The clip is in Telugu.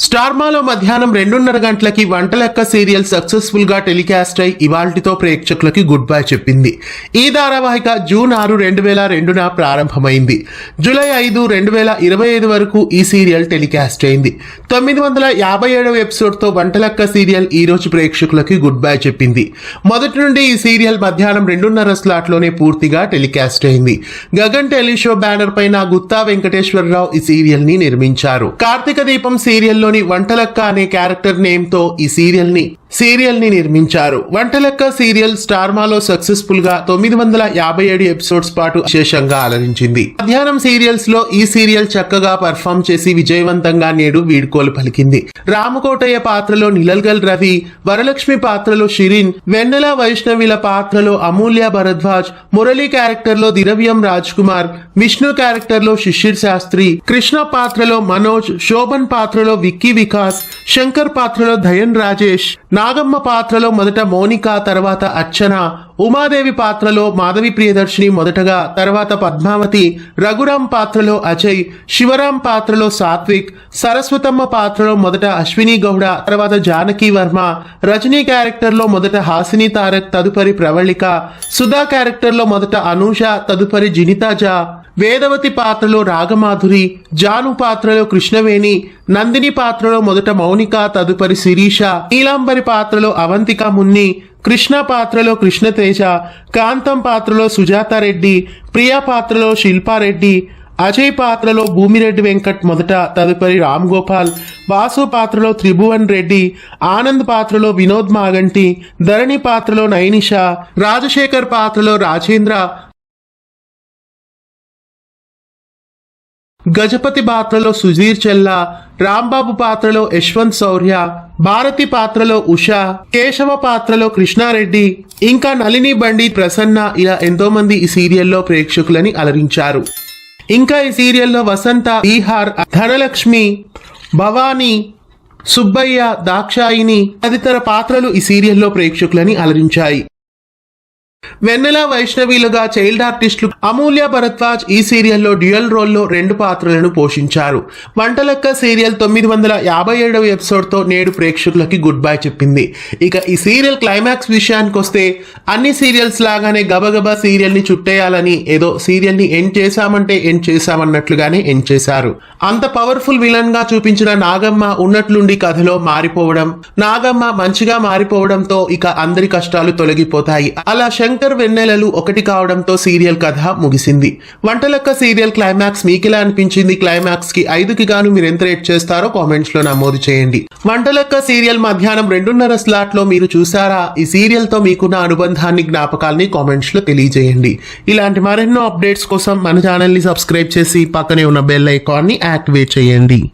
స్టార్మాలో మధ్యాహ్నం 2:30 గంటలకి వంటలెక్క సీరియల్ సక్సెస్ఫుల్ గా టెలికాస్ట్ అయి ఇవాల్టితో ప్రేక్షకులకి గుడ్ బై చెప్పింది. ఈ ధారావాహిక జూన్ 6, 2002న ప్రారంభమైంది. జూలై 5, 2025 వరకు ఈ సీరియల్ టెలికాస్ట్ అయింది. 957వ ఎపిసోడ్తో వంటలెక్క సీరియల్ ఈ రోజు ప్రేక్షకులకి గుడ్ బై చెప్పింది. మొదటి నుండి ఈ సీరియల్ మధ్యాహ్నం 2:30 స్లాట్లోనే పూర్తిగా టెలికాస్ట్ అయింది. గగన్ టెలిషో బ్యానర్ పైన గుత్తా వెంకటేశ్వరరావు ఈ సీరియల్ ని నిర్మించారు. కార్తీక దీపం సీరియల్లో వంటలక్క అనే క్యారెక్టర్ నేమ్ తో ఈ సీరియల్ ని నిర్మించారు. వంటలక్క సీరియల్ స్టార్మాలో సక్సెస్ఫుల్ గా 957 ఎపిసోడ్స్ పాటు విశేషంగా అలరించింది. మధ్యాహ్నం సీరియల్స్ లో ఈ సీరియల్ చక్కగా పర్ఫామ్ చేసి విజయవంతంగా నేడు వీడ్కోలు పలికింది. రామకోటయ్య పాత్రలో నిలల్గల్ రవి, వరలక్ష్మి పాత్రలో షిరిన్, వెన్నెల వైష్ణవిల పాత్రలో అమూల్య భరద్వాజ్, మురళి క్యారెక్టర్ లో దిరవ్యం రాజ్ కుమార్, విష్ణు క్యారెక్టర్ లో శిశిర్ శాస్త్రి, కృష్ణ పాత్రలో మనోజ్, శోభన్ పాత్రలో విక్కీ వికాస్, శంకర్ పాత్రలో దయన్ రాజేష్, నాగమ్మ పాత్రలో మొదట మోనిక, తర్వాత అర్చన, ఉమాదేవి పాత్రలో మాధవి ప్రియదర్శిని మొదటగా, తర్వాత పద్మావతి, రఘురాం పాత్రలో అజయ్, శివరాం పాత్రలో సాత్విక్, సరస్వతమ్మ పాత్రలో మొదట అశ్విని గౌడ, తర్వాత జానకి వర్మ, రజనీ క్యారెక్టర్ లో మొదట హాసిని తారక్, తదుపరి ప్రవళిక, సుధా క్యారెక్టర్ లో మొదట అనూష, తదుపరి జినితాజా, వేదవతి పాత్రలో రాగమాధురి, జాను పాత్రలో కృష్ణవేణి, నందిని పాత్రలో మొదట మౌనిక, తదుపరి శిరీష, నీలాంబరి పాత్రలో అవంతిక మున్ని, కృష్ణ పాత్రలో కృష్ణతేజ, కాంతం పాత్రలో సుజాతారెడ్డి, ప్రియా పాత్రలో శిల్పారెడ్డి, అజయ్ పాత్రలో భూమిరెడ్డి వెంకట్ మొదట, తదుపరి రామ్ గోపాల్, వాసు పాత్రలో త్రిభువన్ రెడ్డి, ఆనంద్ పాత్రలో వినోద్ మాగంటి, ధరణి పాత్రలో నైనిష, రాజశేఖర్ పాత్రలో రాజేంద్ర, గజపతి పాత్రలో సుధీర్ చెల్లా, రాంబాబు పాత్రలో యశ్వంత్ శౌర్య, భారతి పాత్రలో ఉషా, కేశవ పాత్రలో కృష్ణారెడ్డి, ఇంకా నళిని బండి, ప్రసన్న, ఇలా ఎంతో మంది ఈ సీరియల్లో ప్రేక్షకులని అలరించారు. ఇంకా ఈ సీరియల్లో వసంత, బీహార్, ధనలక్ష్మి, భవానీ, సుబ్బయ్య, దాక్షాయిని తదితర పాత్రలు ఈ సీరియల్లో ప్రేక్షకులని అలరించాయి. వెన్నెల వైష్ణవిలుగా చైల్డ్ ఆర్టిస్టులు అమూల్య భరద్వాజ్ ఈ సీరియల్లో డ్యూయల్ రోల్లో 2 పాత్రలను పోషించారు. వంటలెక్క సీరియల్ 957వ ఎపిసోడ్తో నేడు ప్రేక్షకులకి గుడ్ బై చెప్పింది. ఇక ఈ సీరియల్ క్లైమాక్స్ విషయానికి వస్తే అన్ని సీరియల్స్ లాగానే గబగబా సీరియల్ ని చుట్టేయాలని, ఏదో సీరియల్ ని ఎండ్ చేశామంటే ఎండ్ చేశామన్నట్లుగానే ఎండ్ చేశారు. అంత పవర్ఫుల్ విలన్ గా చూపించిన నాగమ్మ ఉన్నట్లుండి కథలో మారిపోవడం, నాగమ్మ మంచిగా మారిపోవడంతో ఇక అందరి కష్టాలు తొలగిపోతాయి. అలా శంకర్ వెన్నెలలు ఒకటి కావడంతో సీరియల్ కథ ముగిసింది. వంటలెక్క సీరియల్ క్లైమాక్స్ మీకెలా అనిపించింది? క్లైమాక్స్ కి 5కి గాను మీరు ఎంత రేట్ చేస్తారో కామెంట్స్ లో నమోదు చేయండి. వంటలెక్క సీరియల్ మధ్యాహ్నం 2:30 స్లాట్ లో మీరు చూసారా? ఈ సీరియల్ తో మీకున్న అనుబంధాన్ని, జ్ఞాపకాల్ని కామెంట్స్ లో తెలియజేయండి. ఇలాంటి మరెన్నో అప్డేట్స్ కోసం మన ఛానల్ ని సబ్స్క్రైబ్ చేసి పక్కనే ఉన్న బెల్ ఐకాన్ ని యాక్టివేట్ చేయండి.